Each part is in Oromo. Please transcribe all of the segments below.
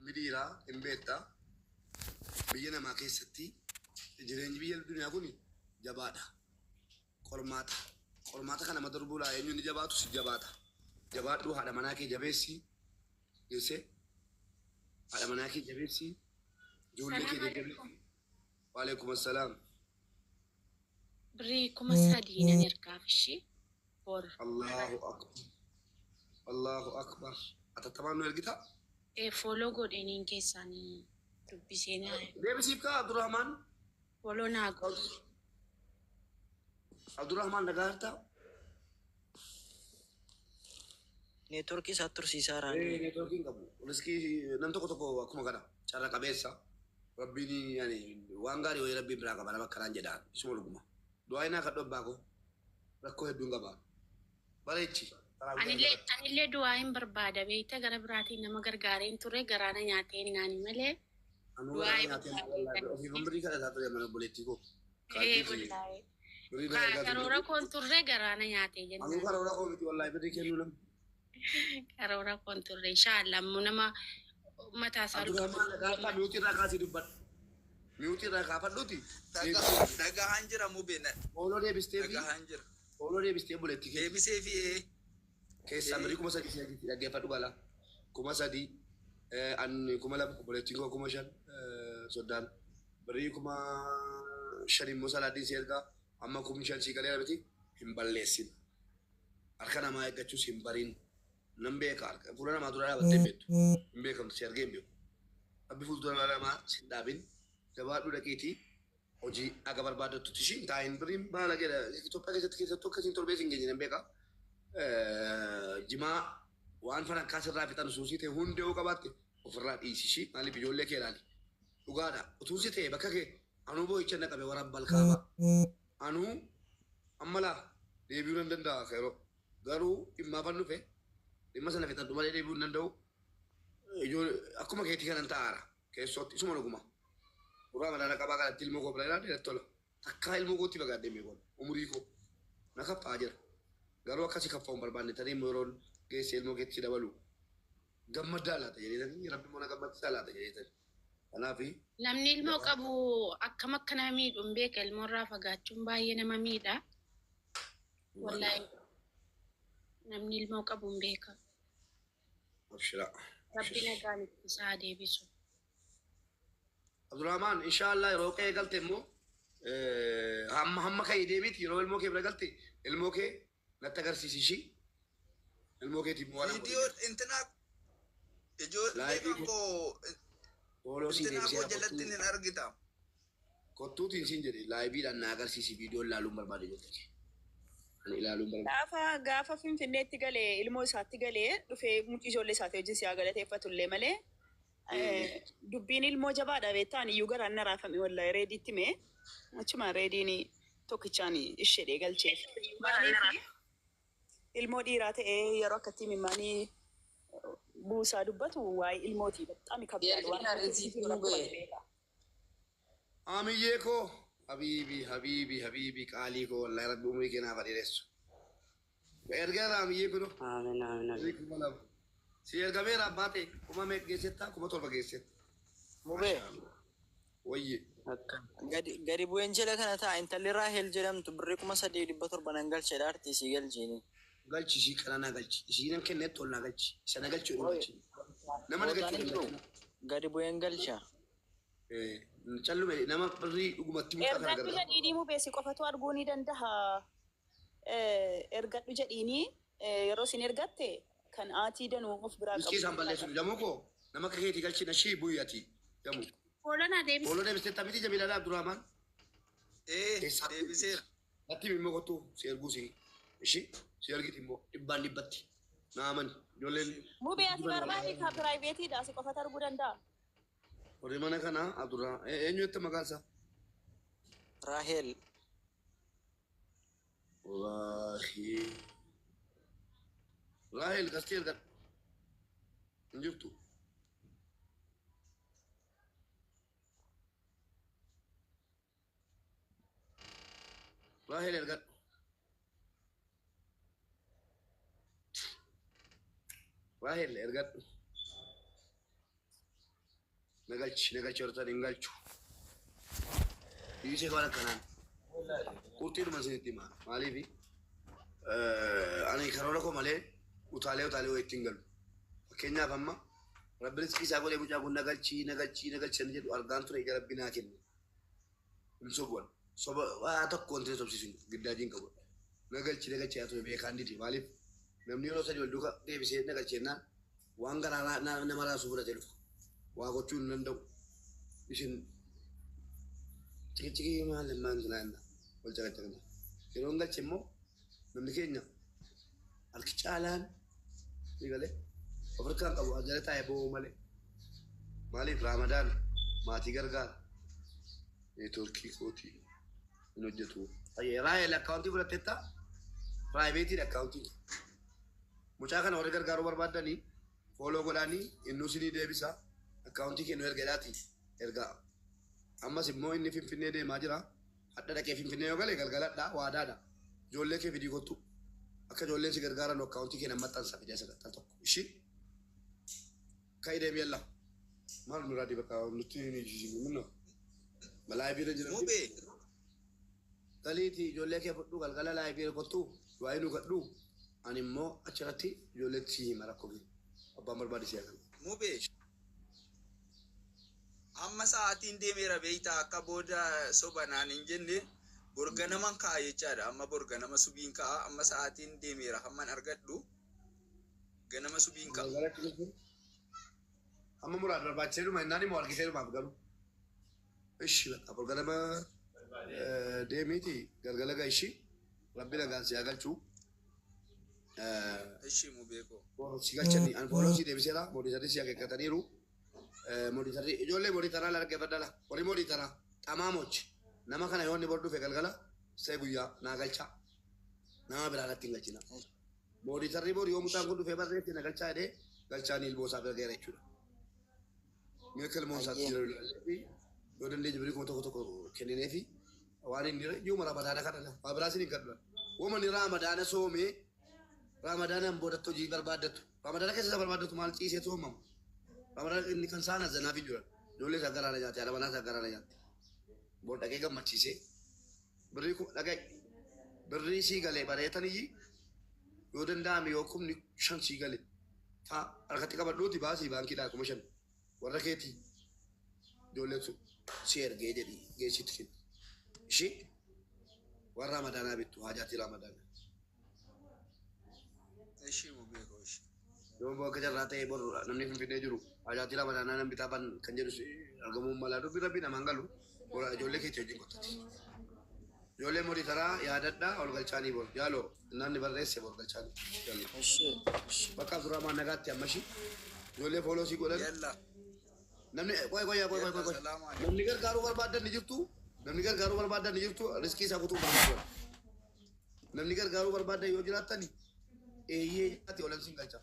مديرة إمبيتا بيجينا ما كيستي جرينج بيجي الدنيا كوني جبادة قرماتا كان مدربو لا ينون جباتو سجباتا جباتو هذا مناكي جبسي يسي هذا مناكي جبسي جولك جبسي وعليكم السلام بريكم السادين نركب الشيء الله أكبر الله أكبر أتتمنى الجتا إيه فولو قد إنين كيساني تبسينا ليه بسيبك عبد الرحمن فولو ناقص عبد الرحمن نجارتا نيتوركي ساتور سيساران إيه نتوركين كابو ولسكي نمتو كتو أكو مكانا شارع كابيسا ربيني يعني وانغاري وي ربي براكا بنا بكران جدان اسمه لغما دعائنا كدو باكو ركو هدون غبا بريتشي أنا اللي دعائم بربادة بيتا غرب راتي نما غرغارين توري غرانا نياتين ناني ملي دعائم في بمبري كده تاتو يا منا بوليتيكو إيه والله كارورا كون توري غرانا نياتين جنة أنا كارورا كون تي والله بدي كنو لم كارورا كون توري إن شاء الله منما متى عبد سالو الرحمن نجارتا ميوتي راكاسي دبات ميوتي راكا فدوتي دغا هانجرا مو بينا بولو دي بيستيفي دغا هانجر بولو دي بيستيفي بوليتيكي اي بي سي في اي كيسا مري كوما سادي سياجي تيجي فدو بالا كوما سادي an kuma la boletigo kuma shan sodan bari kuma sharin musala din serga amma kum shan si kale rabati himballesin arkana ma gachu simbarin nambe kar purana ma durara batte betu imbe kam serge imbe abbi ful durara ma sindabin jabadu dakiti oji aga barbado tutishi tain brim bala gera itopia ke tokka sin torbe singe nambe ka jima waan fana kasirraa fixan suusii ta'e hundi yoo qabaatte ofirraa dhiisishi maaliif ijoollee kee ilaali dhugaadha utuusi ta'e bakka kee anuu boo'icha na qabe waraan balkaaba anuu ammalaa deebi'uu nan danda'a yeroo garuu dhimmaafan dhufe dhimma sana fixadhu malee deebi'uu hin danda'u akkuma keetii kanan ta'aara keessootti isuma dhuguma duraa madaala qabaa kanatti ilmoo koo bira ilaalle tola takkaa ilmoo kootti fagaadhee meeqoon umurii koo na kaffaa jira garuu akkasii kaffaa hin barbaanne tanii yeroon geesse ilmoo keetti dabalu gammadaa laata jedhanii rabbi mana gammachiisaa laata jedhanii kanaafi namni ilmoo qabu akkam akka nama miidhuun beeka ilmoorraa fagaachuun baay'ee nama miidha wallahi namni ilmoo qabuun beeka abshira rabbi nagaan isaa deebisu Abdurrahman inshallah yeroo kee galte immoo hamma kee deebiti yeroo ilmoo kee bira galte ilmoo kee natti agarsiisi الموكيتي موانا فيديو انتنا اجو ليكو بولو سي انتنا كو جلتين ارغيتا كوتو تين سينجري لايبي دان ناغر سي فيديو لالو برباد جوتك انا لالو برباد غافا فين فينيتي غالي المو ساتي غالي دفي موتي جولي ساتي جسيا غالي فتولي مالي دبين المو جبا دابيتاني يوغر ان رافمي والله ريدي تيمي ما ريديني توكيچاني اشيدي غالچي ilmoo dhiiraa ta'ee yeroo akkatti mimmaanii buusaa dubbatu waa'ee ilmootii bexaami kabajaa waan amiyee koo habiibi qaalii koo wallahi rabbi umurii keenaa fadhiiressu ergaara amiyee kuno amiin si ergameera abbaa ta'e kuma meeqa geessetta kuma torba geessetta mubee wayye gadi bu'een jala kana ta'a intalli raahel jedhamtu birrii 3,700 nan galcheedha artiisii galcheeni galchi si kana galchi isinan kenne tolna galchi sana galchi galchi nama galchi gadi bu'een galcha callume nama birrii dhugumatti muka kana ergadhu jedhiini mu beesi qofatu arguu ni danda'a ergadhu jedhiini yeroo sin ergatte kan aatii danuu of biraa qabu iski samballeessu jamu ko nama kakeeti galchi na shi buyati jamu Polo deebiste tamiti jamila Abdurrahman deebiseera natti mimmo kottu si erguusi ishi si ergiti immoo dhibbaan dhibbatti naaman ijoolleen mubee ati barbaade ka piraayiveetiidha si qofatu arguu danda'a warri mana kana Abdurrahman eenyu jette maqaan isaa raahel Rahel gastii ergadhu hin jirtu Rahel ergadhu Rahel ergadhu nagalchi hortan hin galchu. Dhiisee waan akkanaan. Qurxiidhuma isinitti hima. Maaliifi ani karoora koo malee utaalee ittiin galu. Fakkeenyaaf amma rabbi riskii isaa godhee mucaa kun nagalchi san jedhu argaan ture ija rabbi naa kenne. Hin sobu'an. Soba waa tokko wanti sobsiisu giddaajiin qabu. Nagalchi haa ture beekaan diti. Maaliif namni yeroo sadii wal duuka deebisee nagalchennaan waan garaa nama raasuu fudhatee dhufa. Waa gochuu hin danda'u. Isin cikicikii maal jiraanna wal caqacaqna. Yeroo hin galche immoo namni keenya harki caalaan ni galee of harkaan qabu jala taa'ee bo'oo malee. Maaliif Raamadaan maatii gargaara. Neetwoorkii kootii hin hojjetu. Raayel akkaawuntii fudhatteetta piraayiveetiin akkaawuntii. Mucaa kana warri gargaaruu barbaadanii fooloo godhaanii innuu sinii deebisa akkaawuntii kennu ergadhaati ergaa. Ammas immoo inni Finfinnee deemaa jira. Hadda dhaqee Finfinnee yoo galee galgaladhaa waadaadha. Ijoollee kee fidii kottu akka ijoolleen si gargaaran akkaawuntii kennan maxxansa fidee sagantaa tokko. Ishii ka'ii deemee yalla. Maal nuraa dibata nuti ni jijjiirru balaa bira jira. Galiiti ijoollee kee fudhu galgala laayibira kottu waa'ee nu gadhu ani immoo achirratti ijoolleetti si hima rakkoo kee abbaan barbaadisee akka. Mubee amma sa'aatiin deemeera beektaa akka booda sobanaan hin jenne borga naman ka'a jechaadha. Amma borga nama subiin ka'a amma sa'aatiin deemeera hamman argadhu ganama subiin ka'a. Amma muraad barbaachisee dhuma innaan immoo argisee dhumaaf galu. Ishi bakka borga nama deemiiti galgala ga'ishi rabbi nagaan si galchuu. Ishi mubeeko. Si galchanii an fooloo si deebiseera moodisarii si akeekkataniiru. Moodisarii ijoollee mooditaraa largeeffadhala warri mooditaraa xamaa mochi nama kana yoo inni bor dhufe galgala see guyyaa naa galchaa nama biraa irratti hin galchina. Mooditarri bor yoo mucaan kun dhufee barreesse na galchaa jedhee galchaan ilboosaa gargaara jechuudha. Mi'a ilmoosaatti yoo dandeenye birii kuma tokko kennineefi waan inni yoo ramadaana kadhana waa biraa sin hin kadhana. Womanni ramadaana soomee ramadaanaan boodatti hojii barbaaddatu ramadaana keessa barbaaddatu maal ciisee soomamu. Ramadaan inni kan saana zanaaf hin jiran ijoollee isaa garaana nyaate haadha manaa isaa garaana nyaate. Boon dhaqee gammachiisee birrii sii galee bareetanii yoo danda'ame yoo kumni 5 sii galee harkatti qabadhuuti baasii baankiidhaa 5,000 warra keetii ijoolleen sun si ergee jedhii geessitti kennu. Ishee warra ramadaanaa bittu haajaatti ramadaanaa. Ishi mubeeko ishi. Yoo bakka jarraa ta'ee bor namni Finfinnee jiru haajaatti ramadaanaa namni bitaaban kan jedhu argamuun malaa dubbi rabbi namaan galu ijoollee keetti wajjin qottati. Ijoollee mooditaraa yaadadhaa ol galchaanii bor yaaloo namni barreesse bor galchaanii. Bakka Abdurrahmaan nagaatti ammashi ijoollee fooloo sii godhan. Namni qoy namni gargaaruu barbaadan ni jirtu riskii isaa kutuu barbaadan. Namni gargaaruu barbaadan yoo jiraatani eeyyee ati olan siin galcha.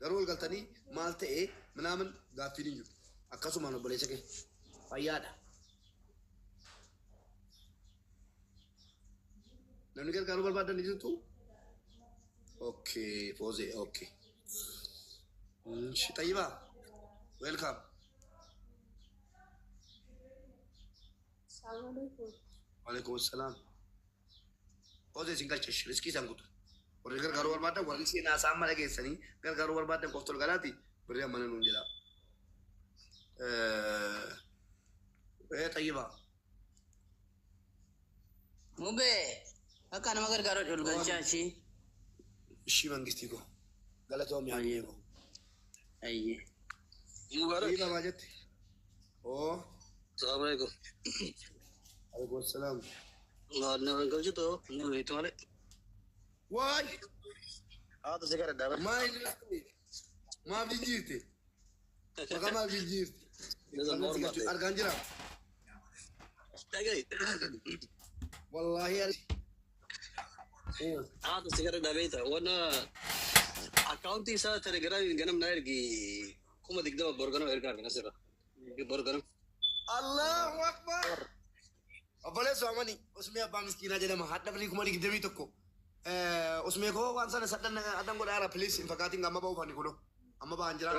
Garuu ol galtanii maal ta'ee minaamin gaaffiin hin jiru. Akkasumaan obboleessa kee fayyaadha. Namni gargaaruu barbaadan ni jirtu. Okay, Foze, okay. Tayyiba, welcome. Waalaikum assalam. Foze isin galchesh, riskii isaan kutu. Warri gargaaruu barbaadan warri seenaa isaan mala geessanii gargaaruu barbaadan qoftol galaati birrii ammana nuun jedha. Tayyiba. Mubee akka nama gargaaruu ol galchaachi. Ishii mangistii koo galatoomii haanyee koo. Ayyee. Tayyiba maa jette? Oo. Assalamu alaikum. Alaikum assalam. Nama galchitu nama itu malee. Waay! Haatu si gara dabar. Maaf jijjiirte? Maqaa maaf jijjiirte? Argaan jira? Dhaga'i. Wallaahi Haatu si gara dabeeta. Wana akkaawuntii isaa telegiraamiin ganam na ergi kuma digdama borganoo ergaa argina sirra. Borganoo. Allahu Akbar! Obboleessu amani usmee abbaa miskiinaa jedhama. Hadda firii kuma digdamii tokko. Usmee koo waan sana saddan addan godhaara please hin fakkaatiin amma ba'uu fanni kuno. Amma ba'an jira.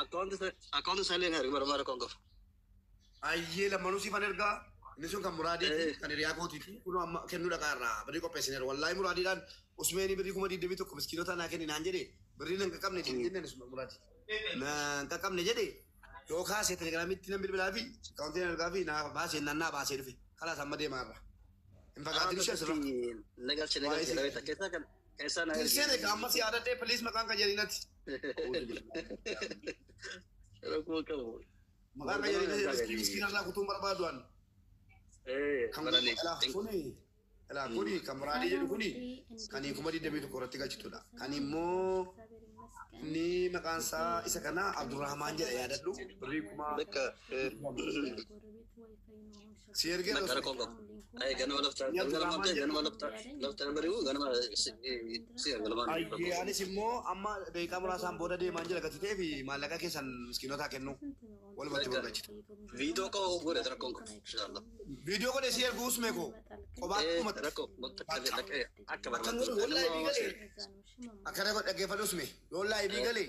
Akkaawuntii isaa illee na ergi bara kongof. Ayyee lammanuu siifan ergaa. Inni sun kan muraadiiti, kan hiriyaa kootiiti. Kunoo amma kennuu dhaqaarraa birrii qopheessineera. Wallaahi muraadiidhaan Usmeenii birrii 21,000 miskiinota naa kenni naan jedhe birrii nan qaqqabne jenneen muraadi. Nan qaqqabne jedhe yoo kaasee telegiraamitti nan bilbilaa fi akaawuntiin ergaa fi naa baasee nannaa baasee dhufe. Kalaas amma deemaarra. Hin fakkaatini ishee asirra. Nagalche Daawita keessa na Tirseen egaa ammas yaadadhee piliis maqaan kan jedhinatti. rakkoo qabu. Maqaan kan jedhinatti miskiinarraa kutuun barbaadu'an. Kan kuni kan muraadii jedhu kuni kan 21,000 irratti galchitudha. Kan immoo inni maqaan isaa isa kana Abdurrahmaan jedha yaadadhu. Birrii kuma si ergee ganama lafta bari'u ganama anis immoo amma daqiiqaa muraasaan booda deemaan jira gati ta'ee fi maallaqa keessan miskiinotaa kennu walumatti barbaachita. Viidiyoo qabu godhe rakkoon qabu inshallah. Viidiyoo godhe si ergu usmee koo qobaatti akka barbaadu akkana godhe dhaggeeffadhu usmee yoo laayivii galee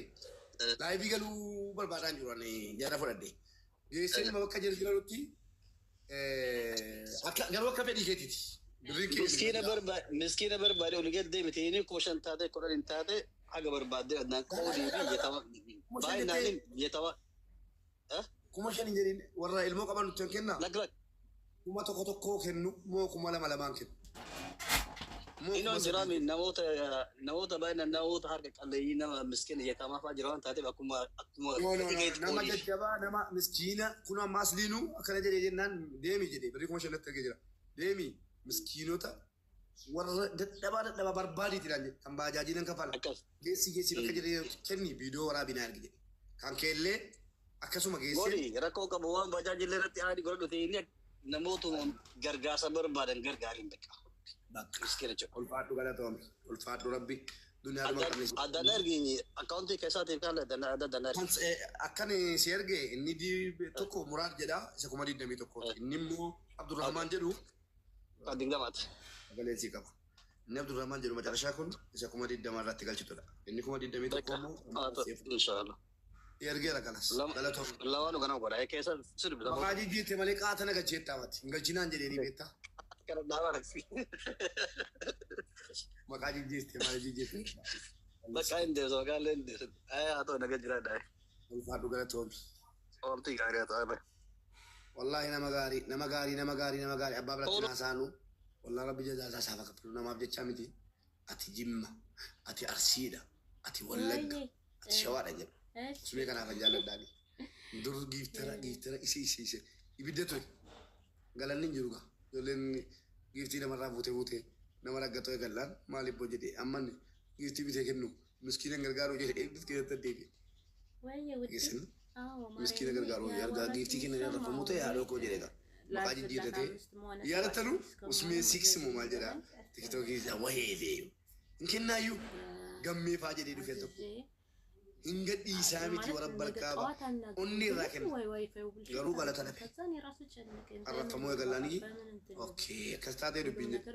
laayivii galuu barbaadaan jiru ani jara fudhadhe geessee nama bakka jiru jirutti garuu akka fedhii keetiiti. Miskiina barbaade olii deemite inni 5,000 taate 10 taate haga barbaadde adnaan qoodii fi baay'inaan jeetama. 5,000 jedhin warra ilmoo qaban nutti hin kennaa. Kuma tokko kennu moo 2,200 kennu. Inoon jiraami namoota baay'inaan namoota harka qalleeyyii nama miskiina jeetamaa fa'aa jira waan taateef akkuma nama jajjabaa nama miskiina kun ammaas liinu akkana jedhee jennaan deemi jedhee birrii 5,000 argee jira. Deemi miskiinota warra dadhabaa barbaadiitidhaan jedhe kan baajaajiinan kafala. Geessi bakka jedhee kenni viidiyoo waraabinaa argi jedhe. Kan keellee akkasuma geessee. Gooni rakkoo qabu waan bajaajillee irratti haadhi godhatu ta'ee namootuma gargaarsa barbaadan gargaariin beeka. Ulfaadhu galatoome ulfaadhu rabbi addana ergi akkaawuntii keessaatiif kaala addana ergi akkan si erge inni tokko muraad jedha isa 21,000 inni immoo Abdurrahmaan jedhu digdamaati galeessii qaba inni Abdurrahmaan jedhu macarashaa kun isa 20,000 irratti galchitudha inni 21,000 immoo inshallah ergeera kanas galatoome lawaanu kana godha keessa sirbi maqaa jijjiitte malee qaatana galcheettaamati hin galchinaan jedheenii beektaa. Maqaa jijjiirte maal jijjiirte? Maqaa hin deebisu maqaa illee hin deebisu. Haa ta'u naga jira dhaa. Ulfaadhu galatoomi. Ooltii gaarii haa ta'u. Wallaahi nama gaarii abbaa biratti naasaanu. Wallaahi rabbi jazaasaa saafa qabdu namaaf jecha miti. Ati Jimma, ati Arsiidha, ati Wallagga, ati Shawaadha jedhu. Sumee kanaaf hin jaalladhaani. Dur giiftara isi ibidda ture. Galanni hin jiru gaa. Ijoolleen giiftii namarraa fuutee nama raggatoo eegallaan maaliif boo jedhee amman giiftii bitee kennu miskiina gargaaruu jedhee miskiinatti deebi'e. Miskiina gargaaruu argaa giiftii kennan irra rafamuu ta'e haadhoo koo jedhee gaa. Maqaa jijjiirratee yaadattanu usmee siksimoo maal jedhaa tiktookii isaa wahee deemu. Hin kennaayyuu gammee fa'aa jedhee dhufee tokko. Hinga dhiisaa miti warra barqaaba onni irraa kenna garuu galata dhabe arrafamuu eegallaanii ookee akkas taatee dubbiin jedhe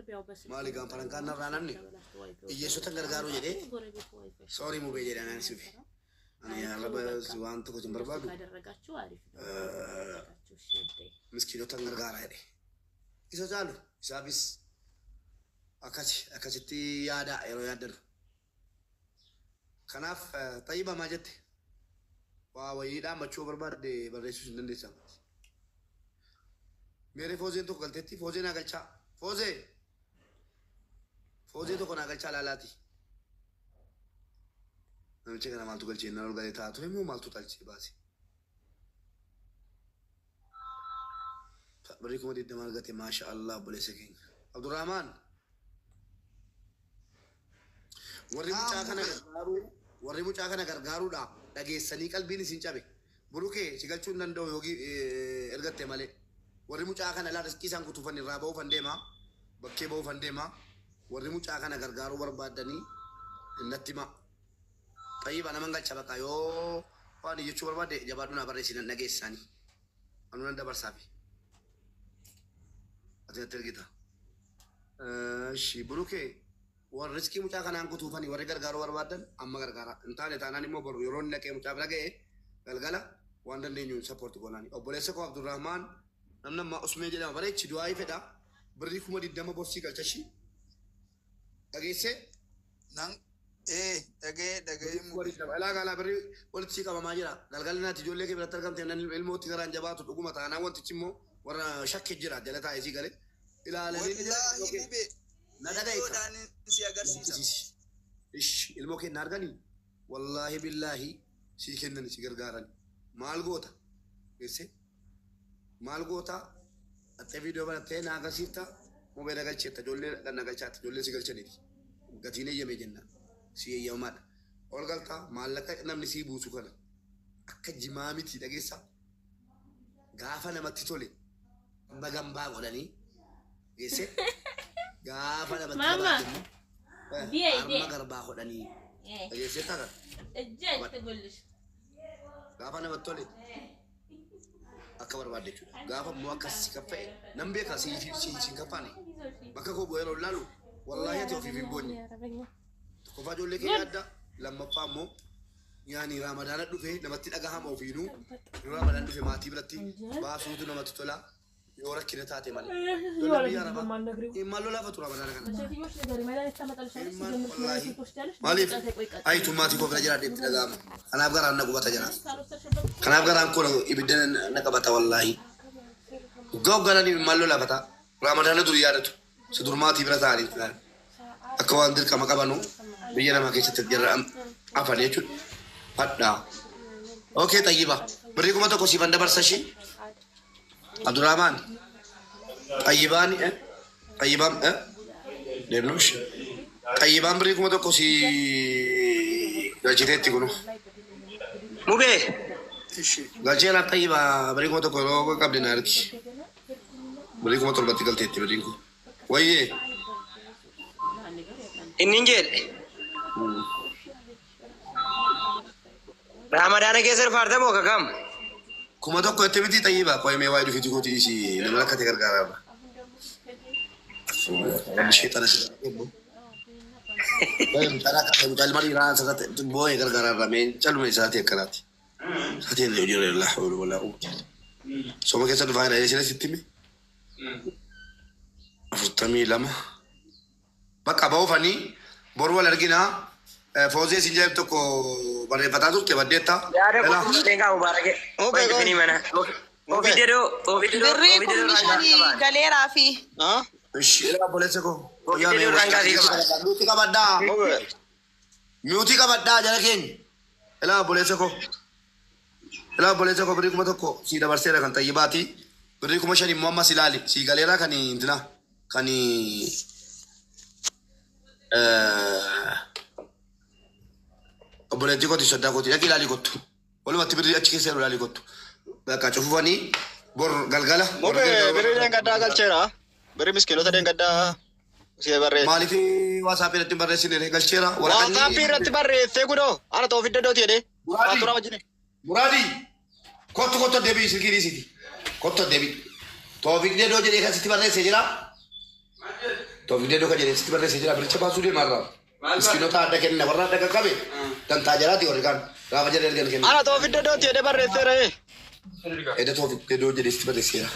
maali gaanfaran kaan narraa namni hiyyeessota gargaaruu jedhee soorii mubee jedhe anaan sufi ani arraba waan tokko hin barbaadu miskiinota gargaaraa jedhe isa caalu isaafis akkasitti yaada yeroo yaaddanu. Kanaaf Tayyiba maal jette? Waa wayii dhaammachuu barbaadde barreessuu hin dandeessaa. Meeree foozeen tokko galteetti foozee naa galchaa. Foozee tokko naa galchaa laalaati. Namicha kana maaltu galchee nan ol galee taa'atu immoo maaltu talchee baase. Birrii 20,000 argate maasha Allah obboleessa keenya. Abdurrahmaan. Warri mucaa kana gargaaruudhaaf dhageessanii qalbiin isin cabe burukee si galchuu hin danda'u yookiin ergatte malee warri mucaa kana laa riskii isaan kutuufan irraa ba'uuf han deemaa bakkee ba'uuf han deemaa warri mucaa kana gargaaruu barbaadanii natti himaa Tayyiba naman galcha baqa yoo waan jechuu barbaadde jabaadhu naa barreessinan dhageessanii anu nan dabarsaafi ati natti ergita burukee warri riskii mucaa kanaan kutuufanii warri gargaaruu barbaadan amma gargaara hin taane taanaan immoo boru yeroo inni dhaqee mucaa bira ga'e galgala waan dandeenyu support goonani obboleessa koo Abdurrahman namna ma Usmee jedhama bareechi du'aa fedha birrii 20 borsii galchashi dhageesse Nan dhagee alaa gaalaa birrii walitti qabamaa jira galgalinaati ijoollee kee biratti argamte nan ilmootti garaan jabaatu dhuguma taanaa wantichi immoo warra shakkee jira jala taa'ee si galee ilaalanii nadadaan si agarsiisa. Ilmoo kenna arganii wallaahi billaahi si kennan si gargaaran maal goota geesse maal goota atte viidiyoo barattee na agarsiifta mobaayila galcheetta ijoollee dhanna galchaatti ijoollee si galchaniiti gatiin eeyyamee jenna si eeyyamaadha ol galtaa maallaqa namni si buusu kana akka jimaa miti dhageessa gaafa namatti tole bagambaa godhanii geesse gaafa namatti tole amma garbaa godhanii dhageesse ta'a gaafa namatti tole akka barbaadde jechuudha gaafa immoo akkas si kaffa'e nan beekaa si kaffaane bakka koo bu'ee yeroo ilaalu wallaahi ati ofiif hin boonye tokkoffaa ijoollee kee yaadda lammaffaa immoo yaani raamadaana dhufe namatti dhagahama ofiinuu yoo ramadaan dhufe maatii biratti baasuutu namatti tola yoo rakkina taate malee lola biyya arabaa immaan lolaafatu ramadaana kana maaliif ayitu maatii koo bira jiraadhe itti dhagahama kanaaf garaan na qubata jira kanaaf garaan kun ibidda na qabata wallaahi goggalanii immaan lolaafata ramadaana durii yaadatu si durmaatii bira ta'anii akka waan dirqama qabanu biyya namaa keessatti jirra afan jechuudha hadhaa okay xayyiba birrii 1,000 siifan dabarsa ishii Abdurrahman Tayyibaan deemnuush Tayyibaan birrii 1,000 si galchiteetti kunu Mubee. galchee laaf Tayyiba birrii 1,000 yeroo qabdi na argi birrii 7,000 galteetti birriin kun wayyee Inni hin jedhe. Ramadaana keessa dhufaarte moo kakam? 1,000 itti miti Tayyiba qo'imee waa'ee dhufiti gooti isi nama rakkate gargaaraadha. Sheexana si calmari irraa sirratti boo'ee gargaaraadha mee calma isaati akkanaati. Saatiin illee hojii irra hawlu walaa quuti. Soma keessa dhufaa jedhanii sila sitti mi? 42 bakka ba'uufanii boru wal arginaa Foozee si jeeb tokko barreeffataa turte baddeetta. Yaada kun leengaa mubaarake. Ofi fini mana. Ofi dedoo. Birrii kun shanii galeeraa fi. Ishee boleessa koo. Dedoo rangaa fi qaba. Miuti qabaddaa. Miuti qabaddaa jala keenya. Ilaa boleessa koo. Birrii 1,000 si dabarseera kan Tayyibaati. Birrii 5,000 immoo ammas ilaali. Si galeeraa kan intina kan obboleettii kooti soddaa kooti dhaqi ilaalii kottu walumatti birrii achi keessa ilaalii kottu bakka cufufanii bor galgala birrii deengaddaa galcheera birrii miskiinota deengaddaa si barreesse maaliif waasaappii irratti barreessine galcheera waasaappii irratti barreessee gudoo ana ta'uu fidda dooti jedhee faaturaa wajjine muraadii kottu deebii silkiidii siti kottu deebii Toofiq Dedoo jedhee kan sitti barreessee jira Toofiq Dedoo kan jedhee sitti barreessee jira biricha baasuu deemarraa miskiinota adda kenna warra adda qaqqabe dantaa jalaati warri kaan gaafa jedhee ergan kenna. Ana Toofiq Dedoo jedhee barreesseera. Eda Toofiq Dedoo jedhee sitti barreesseera.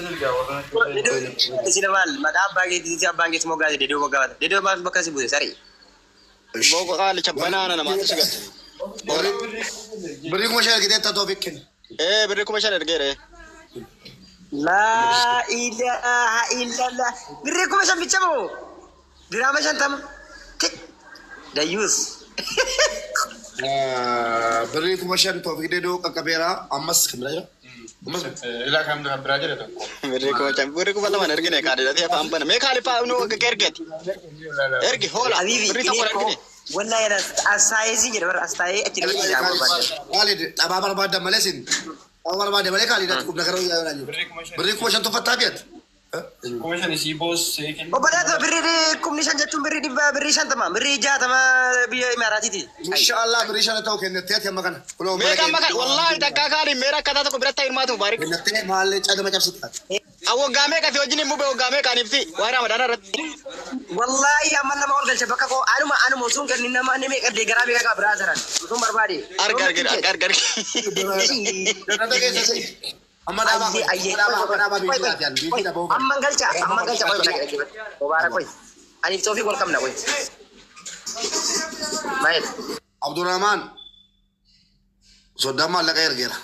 Sila maal maqaa abbaa keetii abbaan keetii moggaa Dedoo moggaa baata. Dedoo maal bakka si buuse sari. Booko qaalicha banaana namaatti si galte. Birrii 5,000 ergiteetta Toofiq kenna. Birrii 5,000 ergeere. Laa ilaaha illallah. Birrii 5,000 bicha moo? Diraama 50. Dayus. Birrii 5,000 Toofiq Dedoo qaqqabeera ammas kan bira jira. Ammas Ilaa kam bira jira tokko. Birrii 5,000 ergine kaadhidhatee afaan bana. Mee kaalifaa nu ergeeti. Ergi hoola. Birrii tokko ergine. Wallahi asaayizii jedha bara asaayee achi dhaqee jira barbaada. Kaalid dhabaa barbaadda malee sin dhabaa barbaadda malee kaalid ati qubna garuu yaa jiru. Birrii 5,000 tuffataa biyyaati. Commission is boss. Obboleetto birrii kumni shan jechuun birrii dhibba birrii shantama birrii jaatama biyya Imaaraatiiti. Inshallah birrii shan ta'u kennettee ati amma kana. Meeqa amma kana wallahi takkaa kaani meera akkataa tokko biratti hirmaatu baarik. Kennettee maallee cadama cabsita. Waggaa meeqa fi wajjin hin bube waggaa meeqaan ibsi waa'ee Ramadaana irratti. Wallahi amma nama ol galcha bakka koo anuma osoo hin kennin nama ni meeqa deegaraa meeqa qaba biraa jiran. Osoo barbaade. Argar. Amma galcha koy bala. Mubarak koy. Ani Tawfiq wal kamna koy. Baik. Abdurrahman. Sodama laga ergera.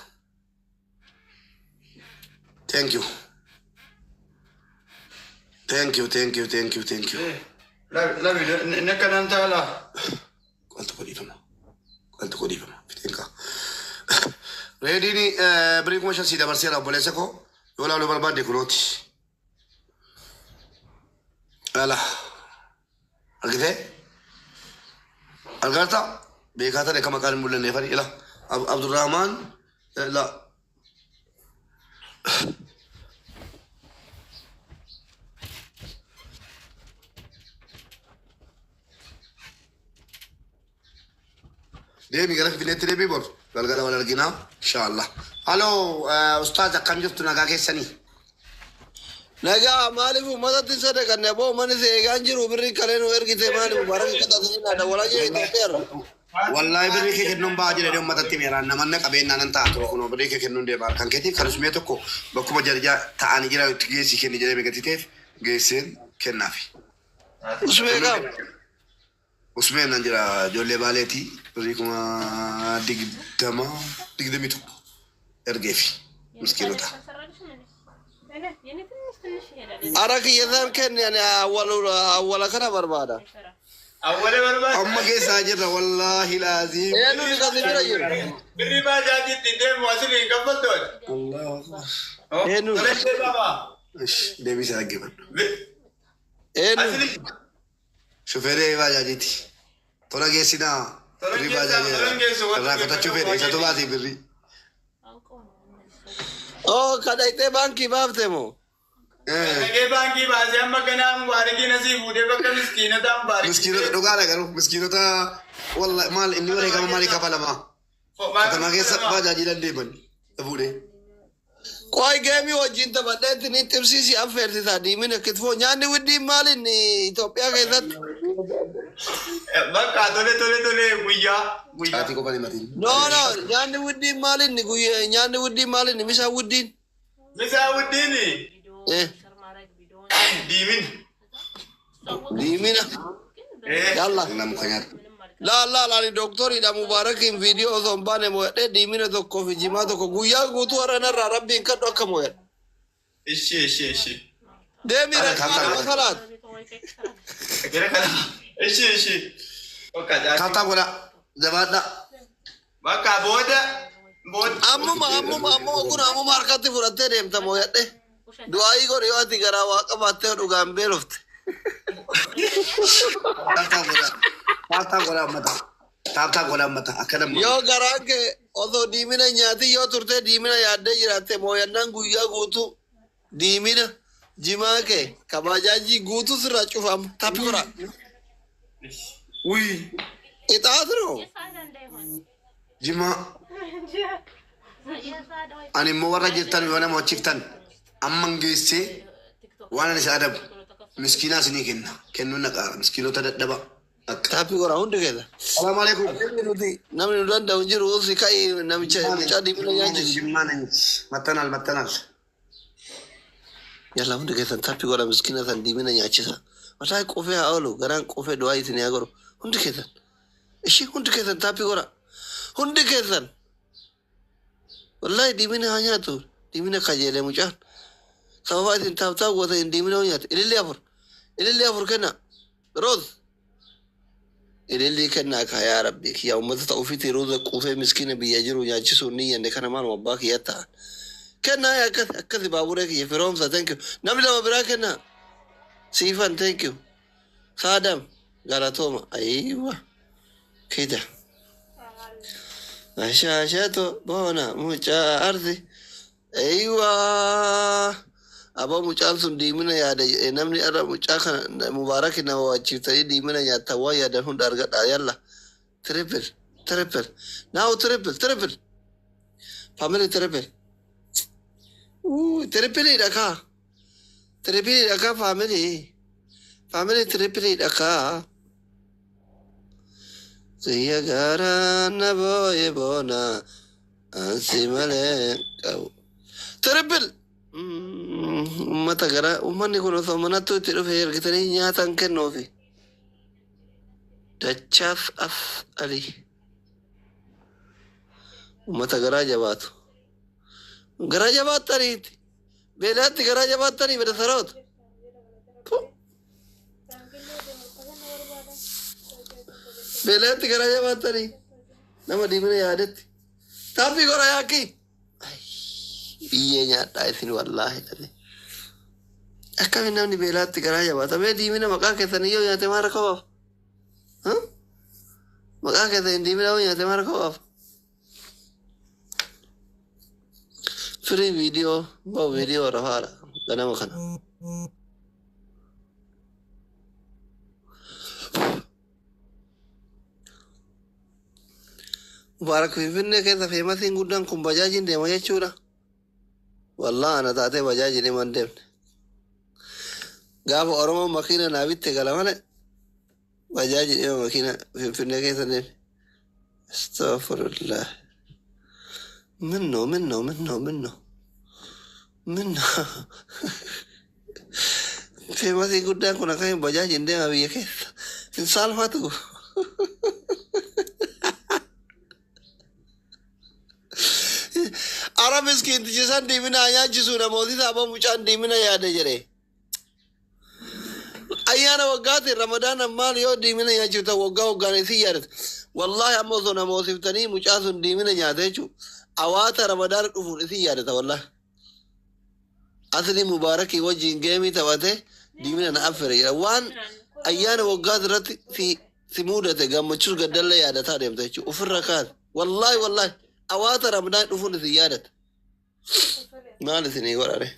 Thank you. Lavi, nekka nan taala. Quanto codifama? Fitenka. Redini beri kuma shan sida barsiya boleh sako. Yola lo barbade kuloti. Alah. Algite? Algarta? Bekata de kama kalin bulan nefari ila. Abdurrahman la. Deemi gara filetti deebii bor galgala wal arginaa inshallah. Haloo ustaaz akkam jirtu nagaa keessanii? Nagaa maaliif uummatatti sadaqanne boo mani seegaan jiru birri kalee nu ergite maaliif baraka kadhatanii na dawwalaa jee Itoophiyaarra. Wallahi birri kee kennuun ba'aa jedhee uummatatti meeraan namanne qabeenyaa nan ta'a ture kunoo birri kee kennuun deemaa kan keetiif kan usmee tokko bakkuma jarjaa ta'anii jira itti geessi kenni jedhee meeqatiteef geesseen kennaafi. Usmee qaam. Usmeen nan jira ijoollee baaleetii birri kuma digdamii tokko ergeefi miskiinota. Ara kiyyataan kenni ani awwala kana barbaada. Amma keessaa jirra wallahi laazim. Eenyu ni kasi bira jiru. Birri baajaajitti deemu asirri hin gabbatoon. Eenyu. Deebii isaa dhaggeeffadhu. Eenyu. Shufeeree baajaajiiti. Tola geessinaa. Birri baajaajiidha. Irraa kutachuu fedhe isatu baasii birri. Oh kadhaitee baankii baafte moo? Dhagee baankii baasee amma ganaan waarigii nasii fuudhee bakka miskiinotaan baarii. Miskiinota dhugaadha garuu miskiinota wallahi maal inni wareegama maalii kafalamaa? Katamaa keessa baajaajiidhaan deeman fuudhee. Qoy geemii wajjin taphadheetti ni xibsiisi affeersisaa diimina kitfoo nyaanni widdiin maaliin Itoophiyaa keessatti? Bakka tole guyyaa. Ati qofa himatiin. No nyaanni widdiin maaliin nyaanni widdiin maaliin misaa widdiin? Misaa widdiini. Diimina. Yalla. Laani doktoriidha Mubaarakiin viidiyoo osoo hin baane mo'adhee diimina tokkoo fi jimaa tokko guyyaa guutuu haranarraa rabbiin kadhu akka mo'adhe. Ishee. Deemira kalaat. Ishee. Kata godha jabaadha. Bakka booda. Ammuma harkatti fudhattee deemta mo'adhe. Du'aayii godhe yoo ati garaa waa qabaattee dhugaan beelofte. Taaptaa godha ammata akkana. Yoo garaan kee osoo diimina nyaati yoo turte diimina yaaddee jiraatte mooyannaan guyyaa guutuu diimina jimaa kee kabajaajii guutuu sirraa cufamu tappi kora. Ixaatiro. Jimaa. Ani immoo warra jirtan yoo nama hojjiftan amman geessee waan ani isa adabu miskiinaa isinii kenna kennuun naqaara miskiinota dadhaba. Tapi kora hundi keessa. Salaamu alaikum. Namni nu danda'u hin jiru si ka'i namicha diimina nyaachisu. Mattanal. Yalla hundi keessan tapi kora miskiina san diimina nyaachisa. Mataa qofee haa oolu garaan qofee du'aa isin haa godhu hundi keessan. Ishii hundi keessan tapi kora hundi keessan. Wallahi diimina haa nyaatu diimina kajeelee mucaan. Sababa isin taaptaa goota hin diimina haa nyaatu ilillee afur kenna. Roos. Ilillee kennaa kaa yaa rabbi kiyyaa uummata ta'uu fi roza quufee miskiina biyya jiru nyaachisuun ni yanne kana maaluma abbaa kiyyaa ta'a. Kennaa akkasi baaburee kiyya firoomsa thank you. Namni lama biraa kennaa. Siifan thank you. Saadam galatooma ayiwa kita. Ashaashato boona mucaa ardi ayiwa Aboo mucaan sun diimina yaada namni irra mucaa kana mubaarak nama wachiiftanii diimina nyaattan waan yaadan hunda argadha yalla. Triple. Now triple. Family triple. Triple dhaka. Triple dhaka family. Family triple dhaka. Siya gara na boye bona. Ansi male kau. Triple. Ummata gara ummanni kun osoo manattu itti dhufe ergitanii nyaatan kennuufi. Dachaaf af alii. Ummata garaa jabaatu. Garaa jabaattaniiti. Beelaatti garaa jabaattanii bada saroota. Beelaatti garaa jabaattanii. Nama diimina yaadetti. Taapbii gora yaakii. Biyyee nyaadhaa isin wallaahi dhale. Akkamiin namni beelaatti garaa jabaata. Mee diimina maqaa keessanii yoo nyaate maal rakkabaaf? Maqaa keessanii diimina yoo nyaate maal rakkabaaf? Free video, bawa video rafara. Ganama kana. Mubarak Finfinnee keessa feemasiin guddaan kun bajaajiin deema jechuudha. Wallah ana taatee bajaajii deeman deemne. Gaafa Oromoon makiina naa bitte gala malee bajaajii deema makiina Finfinnee keessa deemne. Astaghfirullah. منه في مثل قدام كنا كاين بجاج عندنا بيه كيف إنسان فاتو أرا مسكين تجسان دي منا يا جسونا موسي سابا مچان دي منا يا دجري أيانا وقاتي رمضان أمان يو دي منا يا جوتا وقاني سيارت والله أمو سونا موسي فتاني مچاسون دي منا يا دجو أواتا رمضان أفون إثي يادتا والله أصلي مباركي وجه جيمي تواته ديمنا نأفر وان أيانا وقاد رتي في ثمودة قام مشور قد الله يادتا ديم تيجو أفر ركاد والله أواتا رمضان أفون إثي يادتا ما لثني وراره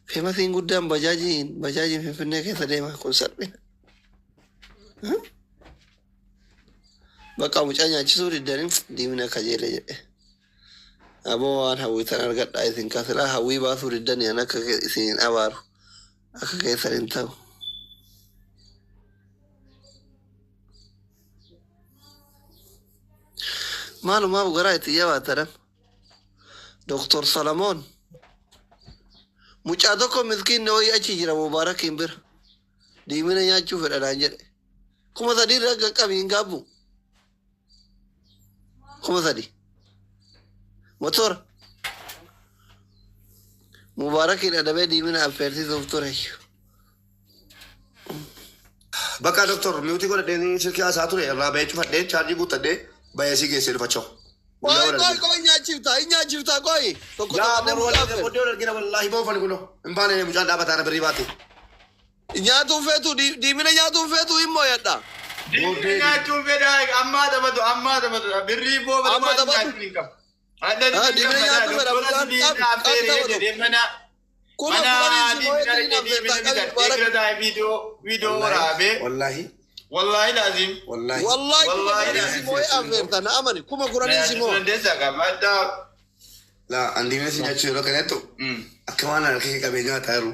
في مثل قدام بجاجين في فنك سليمة كل سربين Bakka mucaa nyaachisuu diddanii diimina kajeele jedhe. Aboo waan hawwitan argadhaa isin kasilaa hawwii baasuu diddanii an akka isin abaaru akka keessan hin ta'u. Maalumaaf garaa itti jabaatadhan. Doktor Salamoon mucaa tokko miskiinni wayii achi jira Mubaarakiin bira. Diimina nyaachuu fedhadhaan jedhe. 3,000 irra qaqqabi hin gaabbu. 3,000 motor Mubarak ina da bai dimina aperti doktor ai Bakka doktor miuti godhadheen silkii haasaa ture irraa bahee cufadhee chaarjii guuttadhee bahee si geessee dhufachoo. Koi nyaachiftaa koi. Yaa morwalee boodee argina wallaahi boofani kuno hin baane mucaan dhaabataa na birrii baate. Nyaatuun feetu diimina nyaatuun feetu immoo yadda. Diimina nyaachuun fedha ammaa taphatu birrii booba waan nyaachuun hin qabu. Diimina nyaatuun fedha video waraabee wallahi lazim wallahi moy averta na amani kuma kurani simo la andime si nyachu ro kaneto akwana rake kabenya taru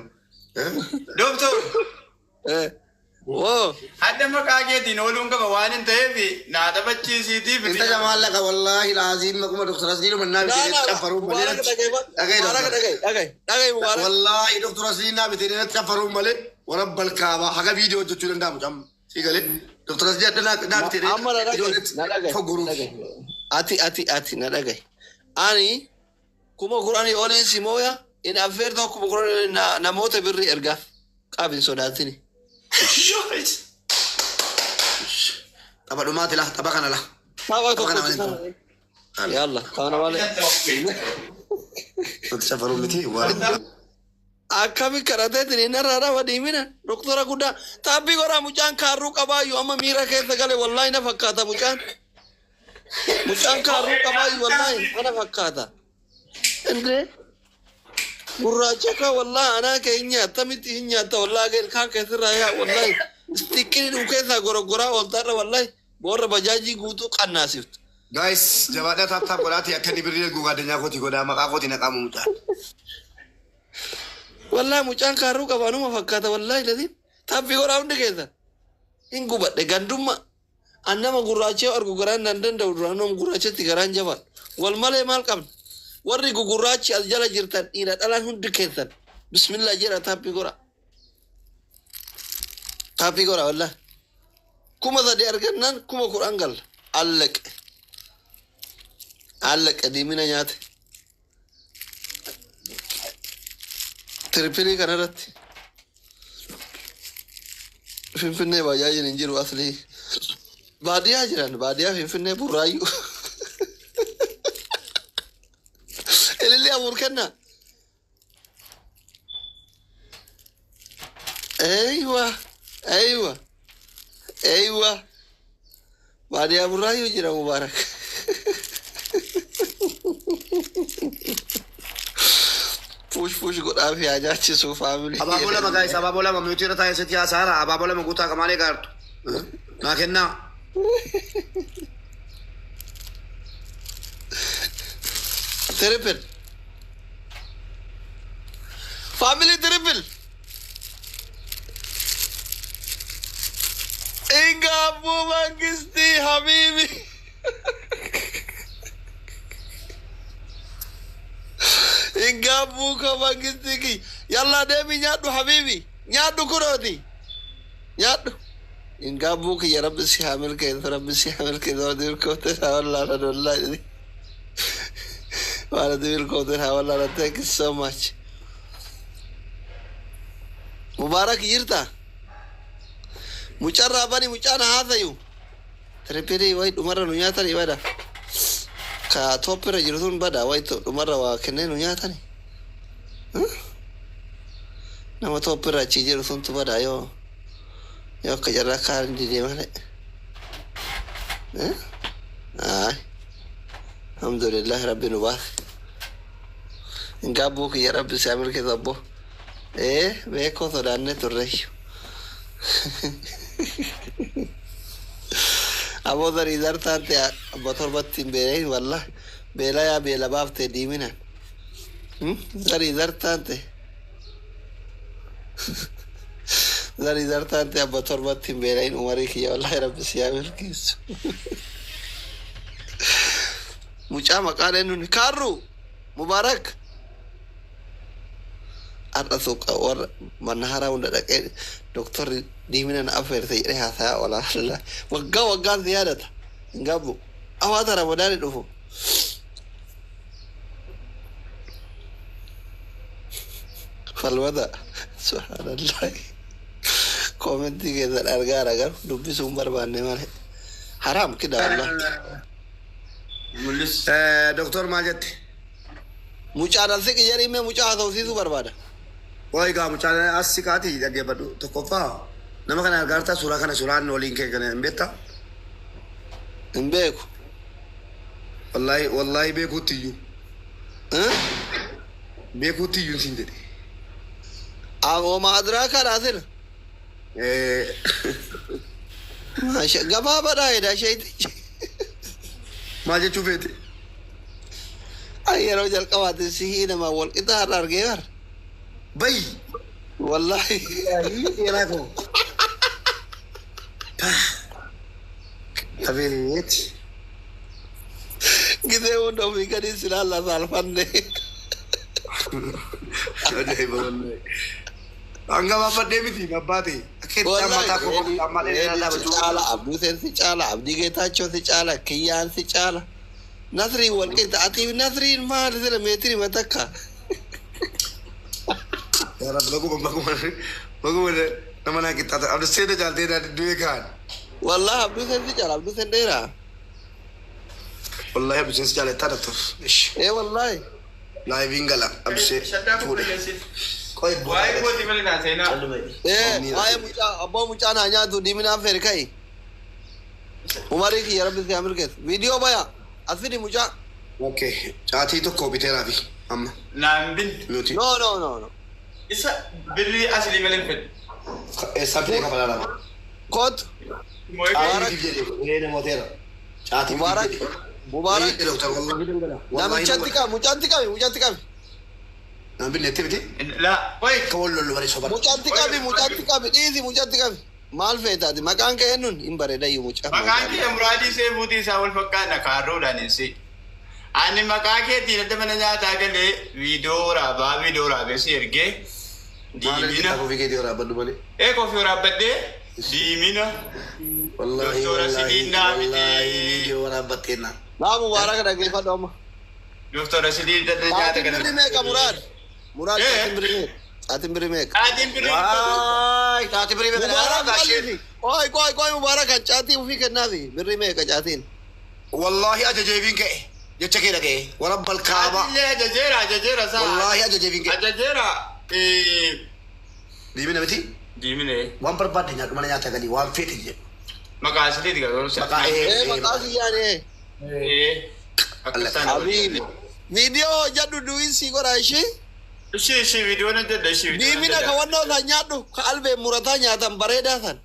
doctor wo hadda makage din olun ka wanin tayebi na da bacci siti bi inta jamal laka wallahi lazim kuma doctor asdino manna bi tafaru male dagay mubarak wallahi doctor asdina bi tere tafaru male wa rabbal kaaba haga video jochu ndam jam sigale doctor asdina na bi tere amara dagay foguru ati na dagay ani kuma qur'ani olin simoya in averto kuma qur'ani na mota birri erga qabin sodatini Tapa dumati lah, tapa kana lah. Yalla, kana wale. Safaru miti wali. Akami karate tini narara wadimina. Doktora kuda tapi gora mucaan karu kabayu ama mira keessa gale wallahi na fakkata mucaan. Mucaan karu kabayu wallahi ana fakkata. Inde gurraacha ka wallahi anaa ka hin nyaatta miti hin nyaatta wallahi ilkaan keessirraa yaa wallahi istikkiin dhuu keessaa goroggoraa ooltaadha wallahi boorra bajaajii guutuu qannaasiftu. Guys, jabaadhaa taaptaap godhaati akka inni birrii eeguu addunyaa kooti godhaa maqaa kooti naqaamu mucaan. Wallahi mucaan kaaruu qabaanuma fakkaata wallahi latiin taappi godhaa hundi keessa. Hin gubadhe gandumma annama gurraachee argu garaan nan danda'u duraanuma gurraachatti garaan jabaan wal malee maal qabna warri gugurraachi as jala jirtan dhiira dhalaan hundi keessan bismillah jedha taappi godha wallahi kuma sadii argannaan kuma kudhan galla allaqe diimina nyaate tiripilii kanarratti finfinnee baajaajiin hin jiru aslii baadiyyaa jiran baadiyyaa finfinnee burraayyuu ilillee afur kenna eywa baadiyyaa burraayyuu jira mubaarak push godhaa fi ajaachisu faamilii Abaaboo lama guys, abaaboo lama nuti irra taa'ee sitti haasaara abaaboo lama guutaa qamaalee gaartu. Naa kennaa. Triple. Family triple. Ingabu Mangisti Habibi. Ingabu ka Mangisti ki. Yalla demi nyadu Habibi. Nyadu kuroti. Nyadu. Ingabu ki ya Rabbi si hamil ke dodir ko te Allah wallahi. Thank you so much. Mubarak jirta. Mucarra bani mucana hasayu. Terpiri wait umara nunyata ni bada. Ka topera jirutun bada wait umara wa kene nunyata ni. Nama topera jirutun tu bada yo. Yo kajarra karin di dia mana? Alhamdulillah Rabbi nubah. Gabu ki ya Rabbi samir ke dabbo. Beko sodanne turreyo. Abo dar idar tante botor battin bere wallah. Bela ya bela bafte dimina. Dar idar tante. Dar idar tante botor battin bere in umari ki ya Allah Rabbi samir kis. Mucha maqaale nun karru mubarak arda suqa war manahara unda daqe doktor dimina na affair sai dai hasa wala Allah wagga ziyadata ngabu awata ramadani dufu falwada subhanallah commenti ke dar argar dubbi sumbar banne male haram kida Allah Doktor maal jette? Mucaan asii qiyyarii mee mucaa haasawsiisuu barbaada. Wayi gaa mucaan asii kaati dhaggeeffadhu tokkoffaa nama kana argaartaa suuraa kana suuraan waliin kee kana hin beektaa? Hin beeku. Wallahi beekuutti iyyuu. Beekuutti iyyuu siin jedhe. Ooma adiraa kaadhaa sirra. Gabaabadhaa jedha isheetti. Maal jechuu feete? Yeroo jalqabaatti sihii nama wal qixa har'a argee bara. Bayi. Wallahi. Dheeraa koo. Abeeti. Gisee hunda ofii gadi silaalla saalfanne. Ajaa'iba wallahi. Hanga baafadhee miti abbaate. Akka mataa koo amma dheeraa dhaabachuu. Caala Abduu Seen si caala Abdii Geetaachoo si caala Kiyyaan si caala. Nasriin wal qixa ati Nasriin maal sila meetiri matakka. Ya Rabbi baguma nama naa qixxaata Abduu Seen jaaltee du'ee kaan. Wallahi Abduu Seen si caala Abduu Seen dheeraa. Wallahi Abduu Seen si jaallattaa doktor. Wallahi. Laayiviin gala Abduu Seen fuudhe. Waa'ee mootii malee naa seenaa. Waa'ee mucaa abbaa mucaa naa nyaatu diimina affeeri kai. Umarii kiyya Rabbi si hamil keessa. Viidiyoo baya asfidi mucaa. Okay, caatii tokko biteeraa fi Amma. Naambin. Nuti. No. Isa birrii asli malee fedhu. Sabtee kafalaa lama. Kootu. Mubarak. Namichatti qabi. Naambin netti biti. La wayi. Kawal lollu bari sobar. Mucatti qabi. Dhiisi mucatti qabi. Maal feetaati maqaan kee eenyuun hin bareedayyuu mucaa. Maqaan kee muraadii see fuutii isaa wal fakkaata kaarroodhaan hin see. Ani maqaa keetiin adda mana nyaataa galee viidiyoo raabee si ergee diimina. Kofii waraabadhee diimina. Doktora Sidiinaa miti. Naa Mubarak dhaggeeffadhu amma. Doktora Sidiinaa nyaata kana. Saatiin meeqa Muraad saatiin birii meeqa? Saatiin birii. Waay saatiin birii meeqa? Mubarak maaliti? Qoy Mubarak kan caatii ofii kennaafi birrii meeqa caatiin? Wallahi ajajeebiin ka'e. Jecha kee dhaga'e. Warabbal kaaba. Ajajeera saa. Wallahi ajajeebiin ka'e. Ajajeera. Diimina miti? Diimine. Waan barbaadde nyaadhu mana nyaataa galii waan feete jedhu. Maqaa asitti garuu Maqaa siyyaanee. Habiibi. Viidiyoo hojjedhu duwin sii godhaa ishee. Ishee viidiyoo na jedha ishee. Diimina ka wannoo isaan nyaadhu ka albeen murataa nyaatan bareedaa san.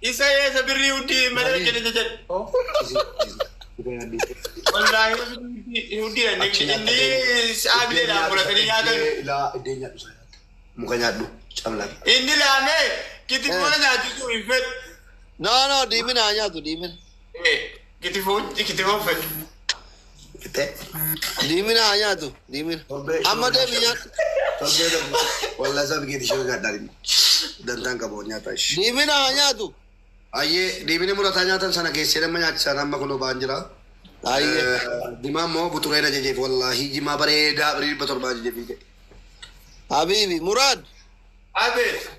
Isa birrii huddii malee jedhe jedhe. Wallahi huddii inni saabileedhaan muratanii nyaatan. Ilaa iddeen nyaadhu isaa nyaata. Muka nyaadhu cablaan. Inni laamee kitifoon nyaatu hin fedhu. No, diimina haa nyaatu diimina. Kitifoon fedhu. Diimina haa nyaatu diimina. Amma deebi nyaatu. Wallahi isaa biqilti ishee gaddaadhi. Dantaan qabu nyaataa ishee. Diimina haa nyaatu. Ayyee diimina murataa nyaatan sana keessee nama nyaachisan amma kunoo ba'an jira. Ayyee. Dimaa immoo butureen ajajeef wallahi jimaa bareedaa birii 700 ajajeef. Habiibi Muraad. Abeet.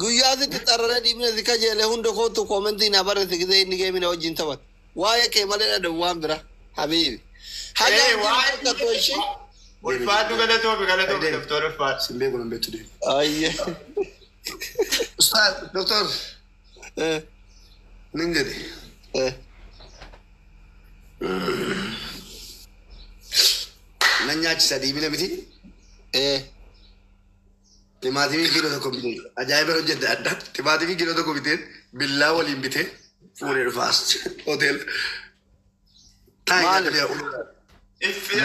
Guyyaa sitti xarrara diimina si kajeele hunda kootu koomentii na barreesse gisee inni geemina wajjin taphatu. Waa'ee kee malee dhadhu waan bira. Habiibi. Haga wajjin taphatu ishee. Ulfaatu galatoomi doktor ulfaatu. Simbee kun beektu deemu. Ayyee. Ustaad doktor. Nin jedhe. Nan nyaachisa diimina miti. Timaatimii kiiloo tokko bitee ajaa'iba hojjette adda timaatimii kiiloo tokko bitee billaa waliin bitee fuudhee dhufaas hotel.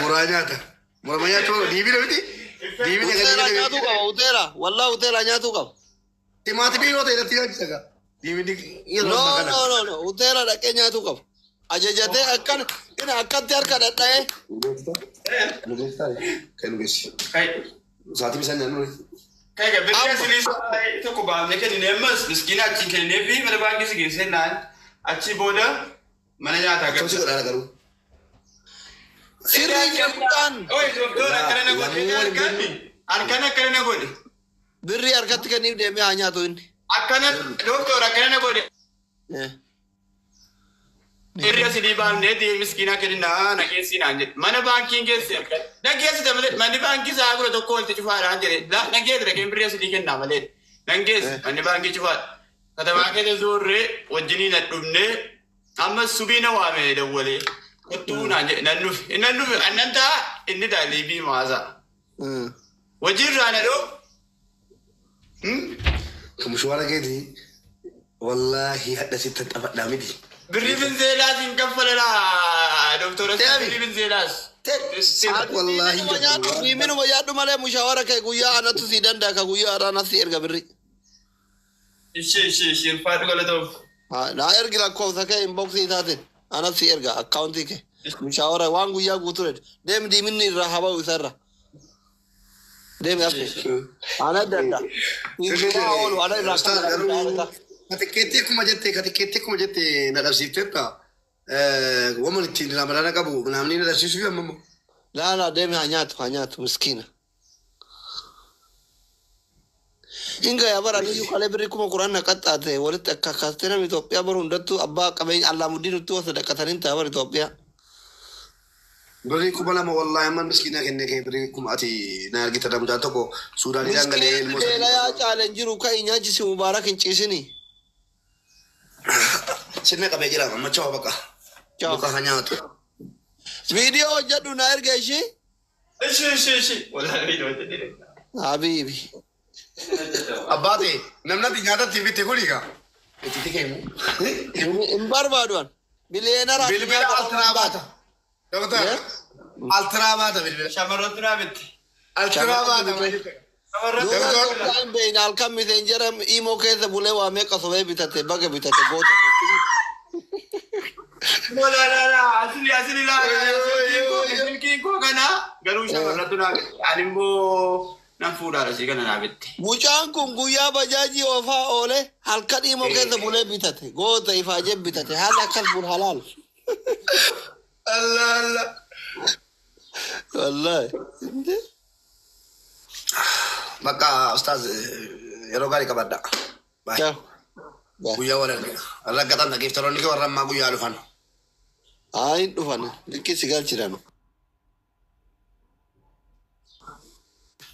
Muraa nyaata. Murama nyaatu diimina miti. Diimina Uteela nyaatu qaba uteela. Wallaa uteela nyaatu qaba. Timaatimii yoo ta'e irratti nyaachisa gaa. No. Uteela dhaqee nyaatu qaba. Ajajatee akkatti harka dhadha'ee. Kan nugeessi. Saatii bisaan nyaannu. Kaya birrii asli tokko baafnee kennine ammas miskiina achiin kennee fi mana baankii si geessee naan achi booda mana nyaataa galu. Tosi godhaa garuu. Sirrii jedhuudhaan. Oye doktora akkana na godhe harkaan akkana na godhe. Birrii harkatti kenniif deemee haa nyaatu inni. Akkana doktora akkana na godhe. Birrii asli baafnee miskiina kennina na keessi naan jedhe mana baankiin geesse akkana. Nageessite malee manni baankii isaa gura tokko walitti cufaadhaan jedhe nageessite dhageen birrii asii kennaa malee nageesse manni baankii cufaadha. Katamaa keessa zoorree wajjinii na dhumnee amma subii na waame dawwalee kottuu naan jedhe nan dhufe annan ta'a inni daalii biimaasaa. Wajjirraa na dhoo. Kamushuwaara keetii wallaahi hadha sitti taphadhaa miti. Birrii binzeelaas hin kaffalalaa doktora birrii binzeelaas. Wallahi diiminuma yaaddu malee mushaawara kee guyyaa anatu si danda'a ka guyyaa araanat si erga birri. Ishee ulfaatu galatoof. Naa ergi lakkoofsa kee inboxii isaatiin anat si erga akkaawuntii kee mushaawara waan guyyaa guutuu jedhu deem diiminni irraa haba'u isarra. Deem yaafte. Ana danda'a. Hiikaa oolu ana irraa kan Katikkeetti akkuma jette na dhabsiifteetta. Waman ittiin ramadana qabu namni na dhabsiisuu fi ammoo. Laa deemi haa nyaatu miskiina. Inga yaa bara niyyuu kalee birrii 10,000 qaxxaate walitti akka kaastee namni Itoophiyaa bara hundattuu abbaa qabeenya Allaamuddin utuu sadaqatanii ta'a bara Itoophiyaa. Birrii 2,000 wallahi amman miskiina kennee kee birrii 1,000 ati na argita damjaa tokko Suudaanidhaan galee ilmoo miskiina beela yaa caaleen jiru ka'ii nyaachisi Mubaarak hin ciisinii. Sirna qabee jira amma chawaa bakka. Muka haa nyaatu. Viidiyoo hojjedhu na erga ishee. ايش والله فيديو تدري حبيبي Abbaate namni nyaatatti bitte kuniga. Itti tikemu. hin barbaadu bileenara Bilbila altraabata. Doktor. Altraabata bilbila. شمرت رابط Altraabata. Kan beyin halkan messenger imo keessa bulee waa meeqa sobee bitate baga bitate goota. لا اصلي لا يمكن كو كان قالوا شمرت رابط يعني مو نفودا رسي كان رابط Mucaan kun guyyaa bajaajii oofaa oole halkan imo keessa bulee bitate goota ifaajee bitate haala akkas bul halaal. Allah Allah. Wallahi. Maka ustaz yeroo gaarii qabadda. Bye. Ciao. Guyyaa wal argina. Raggatan dhageeffattoonni kee warra ammaa guyyaa dhufan. Ayin dhufan likki si galchidhanu.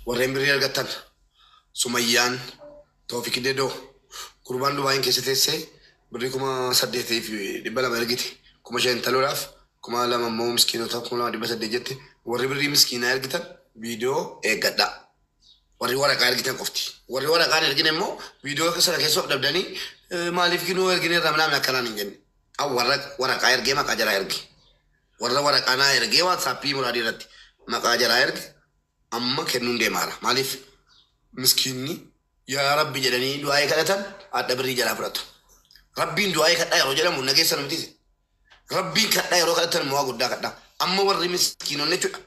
Warreen birii argattan Sumayyaan Toofiq Dedoo gurbaan Dubaayin keessa teessee birrii 8,200 ergite 5,000 taloodhaaf 2,000 immoo miskiinotaaf 2,800 jette warri birrii miskiinaa ergitan viidiyoo eeggadha. Warri waraqaa ergitan qofti. Warri waraqaan ergine immoo viidiyoo sana keessa of dhabdanii maaliif ginuu ergine irraa namni akkanaan hin jenne. Warra waraqaa ergee maqaa jalaa erge. Warra waraqaa naa ergee waatsaappii muraadii irratti maqaa jalaa erge. Amma kennuun deemaara. Maaliif miskiinni yaa rabbi jedhanii du'aa kadhatan adda birrii jalaa fudhatu. Rabbiin du'aa kadhaa yeroo jedhamu nageessa namtise. Rabbiin kadhaa yeroo kadhatan mo'aa guddaa kadhaa. Amma warri miskiinonni jechuudha.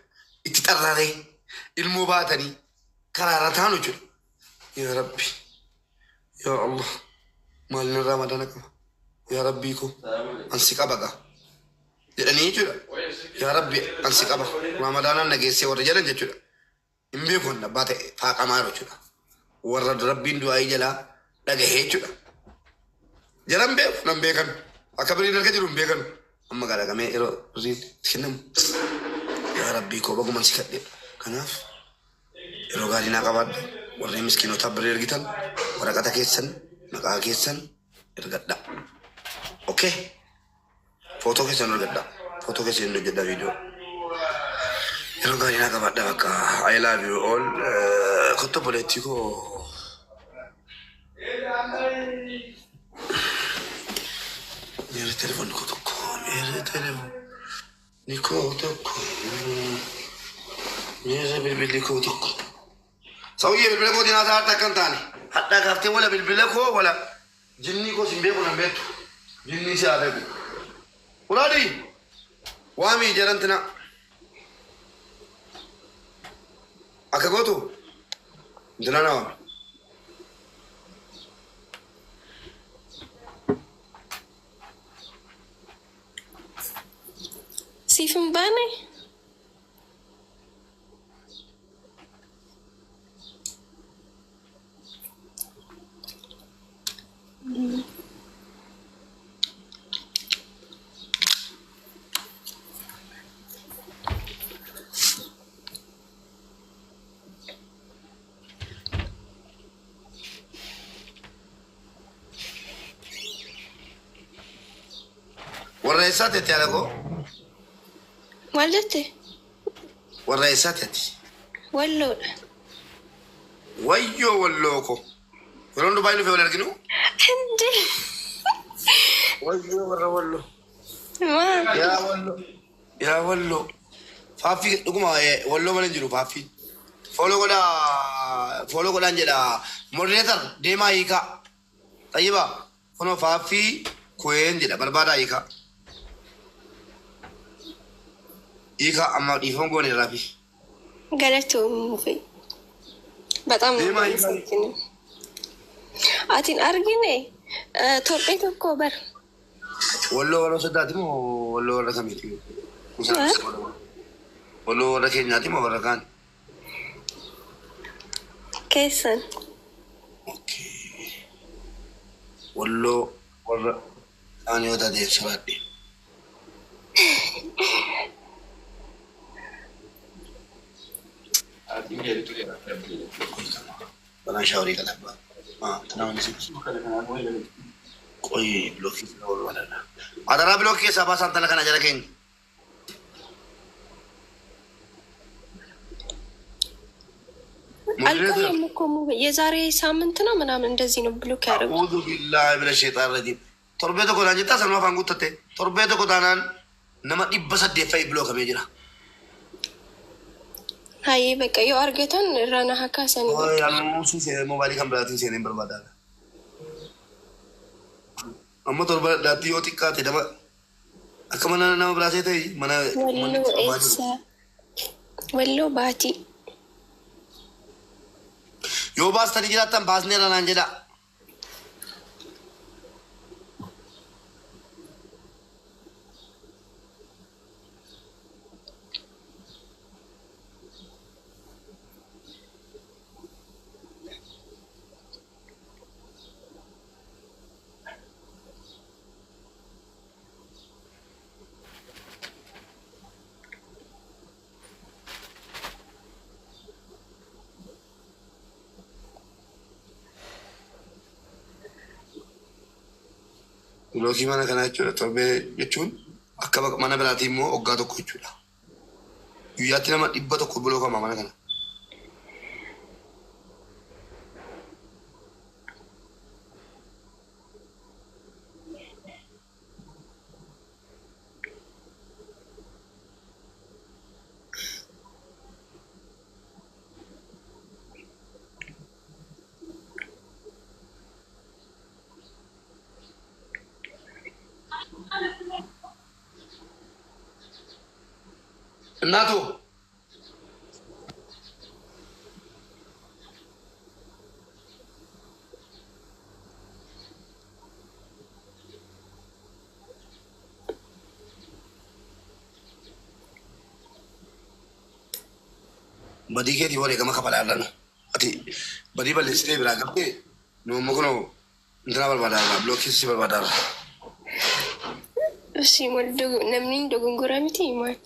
Itti xarraree ilmoo baatanii karaarra taanu jechuudha. Yaa rabbi. Yaa Allah. Maalin irraa madana qaba. Yaa rabbii koo ansi qaba gaa. Jedhanii jechuudha. Yaa rabbi ansi qaba. Ramadaanaan nageessee warra jedhan jechuudha. Hin beekon abbaa ta'e faaqamaa jechuudha. Warra rabbiin du'aa jalaa dhagahee jechuudha. Jalan beeku nan beekan. Akka biriin arga jiru hin beekan. Amma garagamee yeroo biriin kennamu. Yaa rabbii koo baguman si kadhe. Kanaaf yeroo gaarii naa qabaadha. Warreen miskiinotaa birrii ergitan waraqata keessan maqaa keessan ergadha. Okay. Footoo keessan ergadha. Footoo keessan hin hojjedha viidiyoo. Yeroo gaarii naa qabaadha bakka I love you all. Kotto politiko. Mere telepon ko tokko. Mere telepon. Niko tokko. Mere bilbili ko tokko. Sauye bilbila ko dinaa saar takkan taane. Hadda gaftee wala bilbila ko wala jinni ko sin beeku nan beektu. Jinni si haa beeku. Uraadi. Waami jarantina. Akka gootu. Dinana waami. Siifin baane? Warra eessaati itti alago? Maal jette? Warra eessaati ati? Walloodha. Wayyoo walloo ko. Yeroon Dubaay dhufee wal arginu? Hindi. Wayyoo warra walloo. Maal? Yaa walloo. Yaa walloo. Faaffii dhuguma walloo malee jiru faaffii. Fooloo godhaan jedha. Moderator deemaa hiikaa. Tayyibaa. Kunoo faaffii kuween jedha barbaadaa hiikaa. Hiikaa amma dhiifama goone irraa fi. Galatoomuu fi በጣም ነው የሚያመሰግነው። አቲን አርጊኔ ቶጴ tokko በር Walloo warra sodaati moo walloo warra kamiiti? Walloo warra keenyaati moo warra kaan? keessan Walloo warra kaan yoo taate sodaadhe. Banaan shaaworii qalabba. Tanaanisi. Qoy bilookii sana wal walaadha. Adaraa bilookii keessaa baasaan tala kana jala keenya. አልቆየም እኮ ሙቤ፣ የዛሬ ሳምንት ነው ምናምን እንደዚህ ነው ብሎክ ያደረጉት። አዑዙ ቢላሂ ሚነ ሸይጣን ረጂም ቶርቤቶ ኮዳን ጀታ ሰንዋ ፋንጉተቴ ቶርቤቶ ኮዳናን ነማ ዲበ ሰዴፈይ ብሎከሜ ጅራ አይ በቃ yoo argatan irrana hakasan ያሉሲ ሞባይል ከምራቲን ሴኔን በርባዳለ አሞ ቶርባ ዳቲ ዮቲካቴ ደማ አከመና ነማ ብራሴቴ መና ወሎ ባቲ ዮ ባስተኒ ጅራታን ባስኔራ ናንጀዳ Lookii mana kanaa jechuudha. Torbee jechuun akka mana biraatii immoo waggaa tokko jechuudha. Guyyaatti nama 100 bilookama mana kana. እናቱ badii keetii waree gama kabalaadhaan ati badii balleessitee biraa qabdee nuumma kunoo intina barbaadaarra bilookeessi barbaadaarra. እሺ ወልዶ namni dogongora miti maal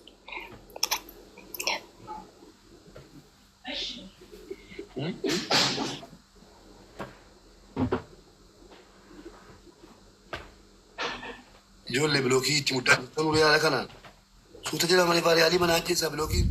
ijoollee bilookii itti muddaa jirtan ulee haala kanaan suuta jala malee baari'aalii manaa keessaa bilookiin